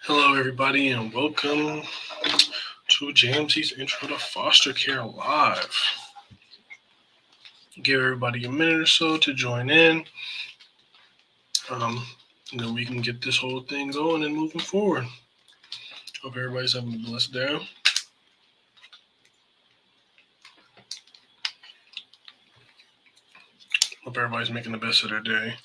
Hello, everybody, and welcome to JMC's Intro to Foster Care Live. Give everybody a minute or so to join in, and then we can get this whole thing going and moving forward. Hope everybody's having a blessed day. Hope everybody's making the best of their day.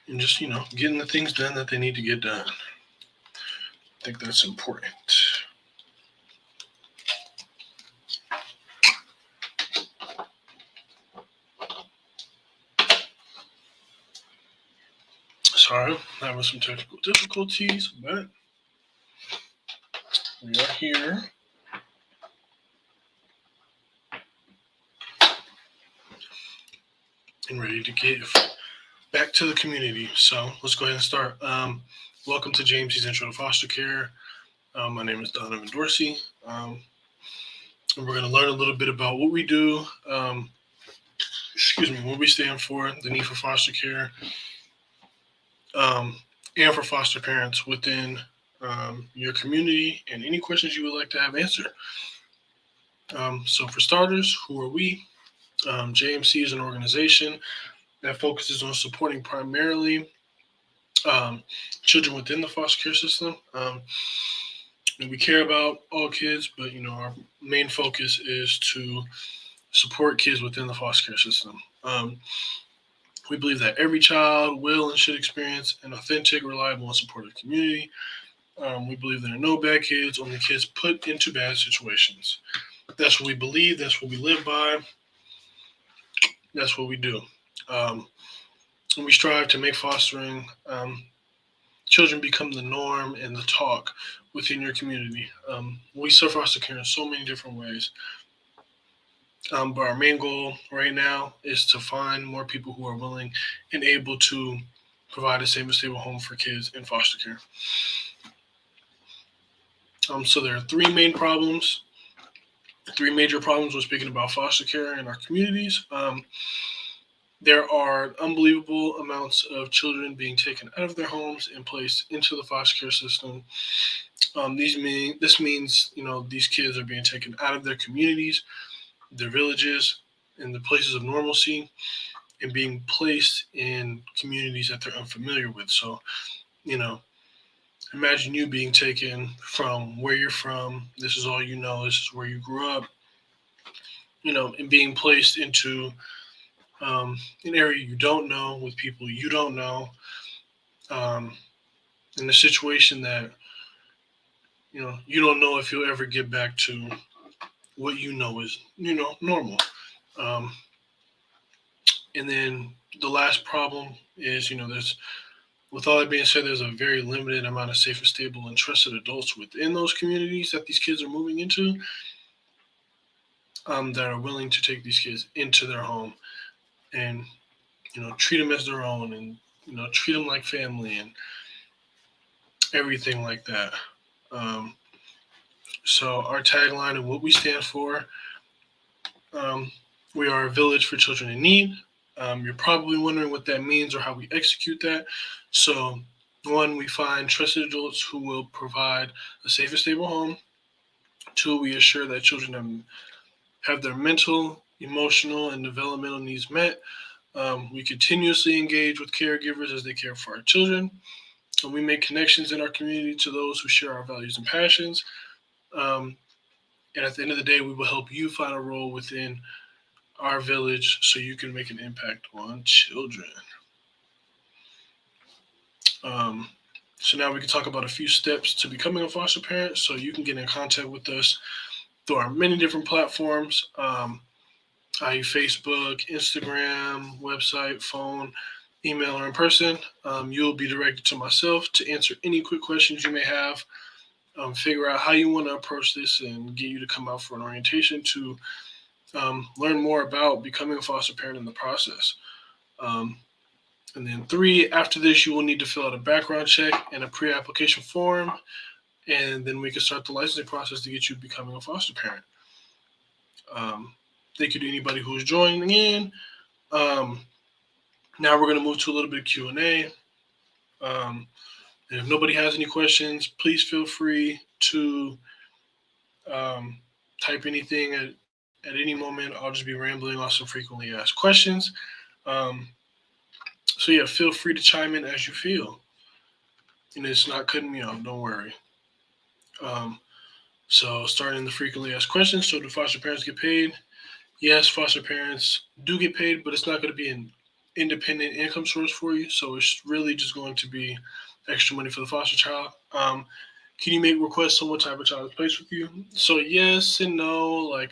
And just, getting the things done that they need to get done. I think that's important. Sorry, having some technical difficulties, but we are here. And ready to give back to the community. So let's go ahead and start. Welcome to JMC's Intro to Foster Care. My name is Donovan Dorsey. And we're going to learn a little bit about what we do, what we stand for, the need for foster care, and for foster parents within your community, and any questions you would like to have answered. So for starters, who are we? JMC is an organization that focuses on supporting primarily children within the foster care system. And we care about all kids, but our main focus is to support kids within the foster care system. We believe that every child will and should experience an authentic, reliable, and supportive community. We believe there are no bad kids, only kids put into bad situations. That's what we believe. That's what we live by. That's what we do. And we strive to make fostering children become the norm and the talk within your community. We serve foster care in so many different ways. But our main goal right now is to find more people who are willing and able to provide a safe and stable home for kids in foster care. So there are three major problems when speaking about foster care in our communities. There are unbelievable amounts of children being taken out of their homes and placed into the foster care system. This means these kids are being taken out of their communities, their villages, and the places of normalcy, and being placed in communities that they're unfamiliar with. So, imagine you being taken from where you're from. This is all you know. This is where you grew up. And being placed into an area you don't know with people you don't know, in a situation that you don't know if you'll ever get back to what you know is normal. And then the last problem is there's, with all that being said, there's a very limited amount of safe and stable and trusted adults within those communities that these kids are moving into, that are willing to take these kids into their home and treat them as their own, and treat them like family and everything like that. So our tagline and what we stand for, we are a village for children in need. You're probably wondering what that means or how we execute that. So, one, we find trusted adults who will provide a safe and stable home. Two, we assure that children have their mental, emotional, and developmental needs met. We continuously engage with caregivers as they care for our children. And we make connections in our community to those who share our values and passions. And at the end of the day, we will help you find a role within our village so you can make an impact on children. So now we can talk about a few steps to becoming a foster parent, so you can get in contact with us through our many different platforms, i.e. Facebook, Instagram, website, phone, email, or in person. You'll be directed to myself to answer any quick questions you may have, figure out how you want to approach this, and get you to come out for an orientation to learn more about becoming a foster parent in the process. And then 3, after this, you will need to fill out a background check and a pre-application form, and then we can start the licensing process to get you becoming a foster parent. Thank you to anybody who's joining in. Now we're going to move to a little bit of Q&A. And if nobody has any questions, please feel free to type anything at any moment. I'll just be rambling off some frequently asked questions. Um, so yeah, feel free to chime in as you feel. And it's not cutting me off. Don't worry. Um, so starting the frequently asked questions. So do foster parents get paid? Yes, foster parents do get paid, but it's not going to be an independent income source for you. So it's really just going to be extra money for the foster child. Can you make requests on what type of child is placed with you? So yes and no. Like,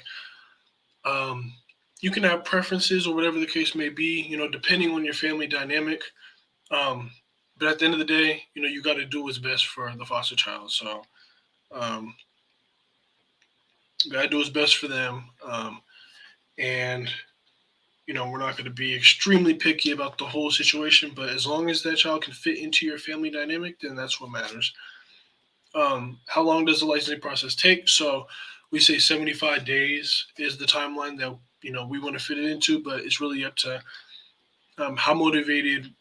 um, you can have preferences or whatever the case may be. Depending on your family dynamic. Um, but at the end of the day, you got to do what's best for the foster child. So, um, you got to do what's best for them. And we're not going to be extremely picky about the whole situation, but as long as that child can fit into your family dynamic, then that's what matters. How long does the licensing process take? So we say 75 days is the timeline that we want to fit it into, but it's really up to how motivated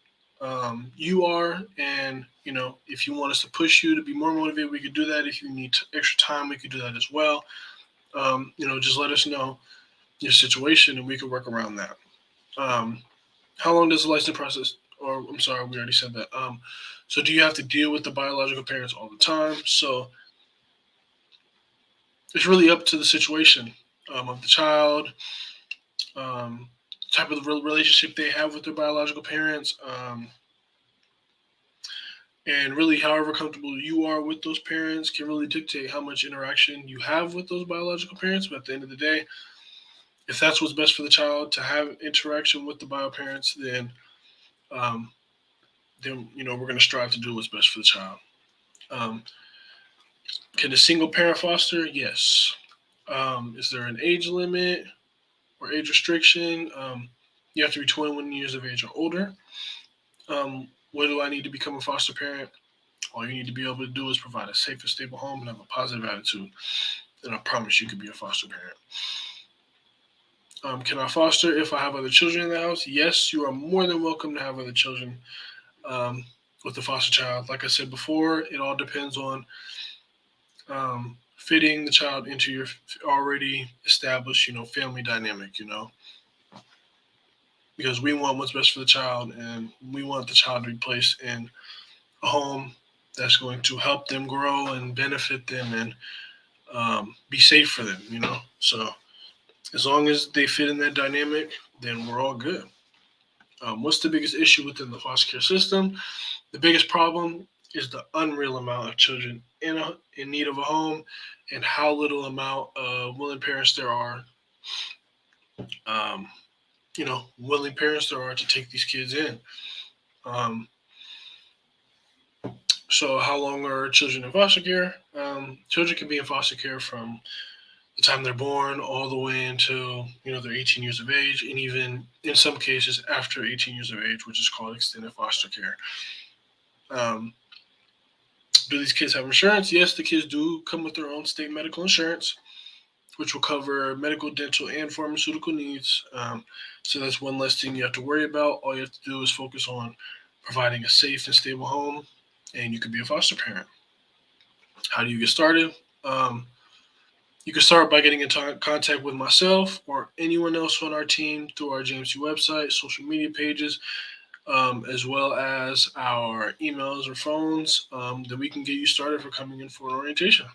you are, and if you want us to push you to be more motivated, we could do that. If you need extra time, we could do that as well. Just let us know your situation, and we can work around that. How long does the licensing process? Or I'm sorry, we already said that. So do you have to deal with the biological parents all the time? So it's really up to the situation of the child, type of the relationship they have with their biological parents, and really however comfortable you are with those parents can really dictate how much interaction you have with those biological parents. But at the end of the day, if that's what's best for the child to have interaction with the bio parents, um, then we're going to strive to do what's best for the child. Um, can a single parent foster? Yes. Is there an age limit or age restriction? You have to be 21 years of age or older. What do I need to become a foster parent? All you need to be able to do is provide a safe and stable home and have a positive attitude. And I promise you could be a foster parent. Can I foster if I have other children in the house? Yes, you are more than welcome to have other children with the foster child. Like I said before, it all depends on fitting the child into your already established, family dynamic, because we want what's best for the child, and we want the child to be placed in a home that's going to help them grow and benefit them and be safe for them, So as long as they fit in that dynamic, then we're all good. What's the biggest issue within the foster care system? The biggest problem is the unreal amount of children in need of a home, and how little amount of willing parents there are, willing parents there are to take these kids in. Um, so how long are children in foster care? Children can be in foster care from the time they're born all the way until they're 18 years of age, and even in some cases after 18 years of age, which is called extended foster care. Do these kids have insurance? Yes, the kids do come with their own state medical insurance, which will cover medical, dental, and pharmaceutical needs. So that's one less thing you have to worry about. All you have to do is focus on providing a safe and stable home, and you could be a foster parent. How do you get started? You can start by getting in contact with myself or anyone else on our team through our JMC website, social media pages, as well as our emails or phones. Then we can get you started for coming in for an orientation.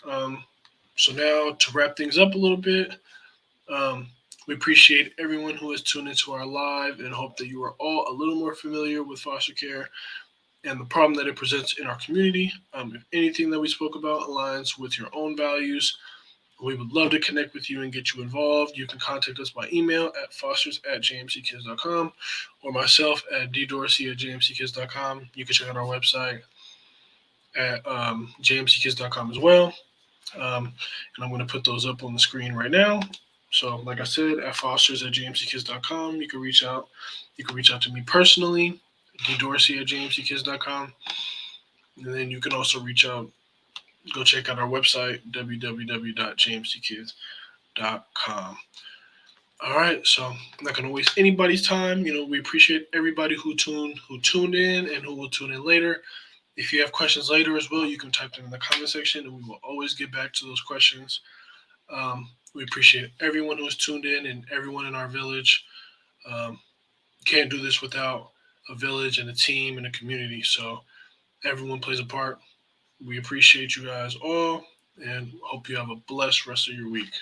So now to wrap things up a little bit, we appreciate everyone who has tuned into our live and hope that you are all a little more familiar with foster care and the problem that it presents in our community. If anything that we spoke about aligns with your own values, we would love to connect with you and get you involved. You can contact us by email at fosters@jmckids.com or myself at ddorsey@jmckids.com. You can check out our website at jmckids.com as well. And I'm going to put those up on the screen right now. So like I said, at fosters@jmckids.com, you can reach out. You can reach out to me personally, ddorsey@jmckids.com. And then you can also reach out, go check out our website, www.jmckids.com. All right, so I'm not going to waste anybody's time. We appreciate everybody who tuned in and who will tune in later. If you have questions later as well, you can type them in the comment section, and we will always get back to those questions. We appreciate everyone who has tuned in and everyone in our village. Um, can't do this without a village and a team and a community. So everyone plays a part. We appreciate you guys all and hope you have a blessed rest of your week.